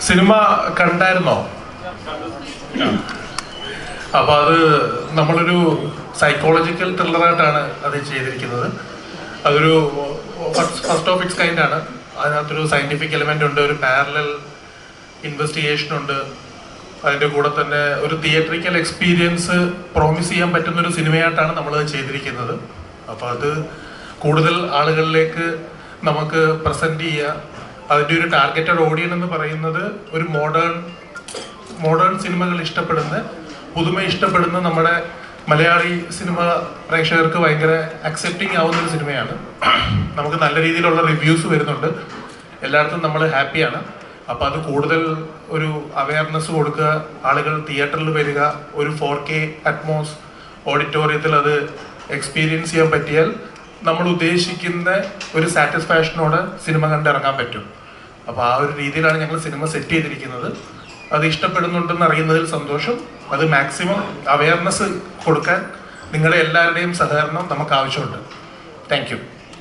Cinema കണ്ടായിരുന്നോ? അപ്പൊ അത് നമ്മളൊരു സൈക്കോളജിക്കൽ ത്രില്ലറായിട്ടാണ് അത് ചെയ്തിരിക്കുന്നത്. അതൊരു ഫസ്റ്റ് ഓഫ് ഇറ്റ്സ് കൈൻഡ് ആണ്. അതിനകത്തൊരു സയന്റിഫിക് എലിമെന്റ് ഉണ്ട്, ഒരു പാരലൽ ഇൻവെസ്റ്റിഗേഷൻ ഉണ്ട്. അതിൻ്റെ കൂടെ തന്നെ ഒരു തിയേറ്ററിക്കൽ എക്സ്പീരിയൻസ് പ്രോമിസ് ചെയ്യാൻ പറ്റുന്ന ഒരു സിനിമയായിട്ടാണ് നമ്മളത് ചെയ്തിരിക്കുന്നത്. അപ്പോൾ അത് കൂടുതൽ ആളുകളിലേക്ക് നമുക്ക് പ്രസന്റ് ചെയ്യുക. അതിൻ്റെ ഒരു ടാർഗറ്റഡ് ഓഡിയൻസ് എന്ന് പറയുന്നത് ഒരു മോഡേൺ സിനിമകൾ ഇഷ്ടപ്പെടുന്ന, പുതുമ ഇഷ്ടപ്പെടുന്ന നമ്മുടെ മലയാളി സിനിമ പ്രേക്ഷകർക്ക് ഭയങ്കര അക്സെപ്റ്റിംഗ് ആവുന്ന ഒരു സിനിമയാണ്. നമുക്ക് നല്ല രീതിയിലുള്ള റിവ്യൂസ് വരുന്നുണ്ട്, എല്ലായിടത്തും നമ്മൾ ഹാപ്പിയാണ്. അപ്പം അത് കൂടുതൽ ഒരു അവയർനെസ് കൊടുക്കുക, ആളുകൾ തിയേറ്ററിൽ വരിക, ഒരു 4K അറ്റ്മോസ് ഓഡിറ്റോറിയത്തിൽ അത് എക്സ്പീരിയൻസ് ചെയ്യാൻ പറ്റിയാൽ നമ്മൾ ഉദ്ദേശിക്കുന്ന ഒരു സാറ്റിസ്ഫാക്ഷനോടെ സിനിമ കണ്ടിറങ്ങാൻ പറ്റും. അപ്പോൾ ആ ഒരു രീതിയിലാണ് ഞങ്ങൾ സിനിമ സെറ്റ് ചെയ്തിരിക്കുന്നത്. അത് ഇഷ്ടപ്പെടുന്നുണ്ടെന്ന് അറിയുന്നതിൽ സന്തോഷം. അത് മാക്സിമം അവയർനെസ് കൊടുക്കാൻ നിങ്ങളുടെ എല്ലാവരുടെയും സഹകരണം നമുക്ക് ആവശ്യമുണ്ട്. Thank you.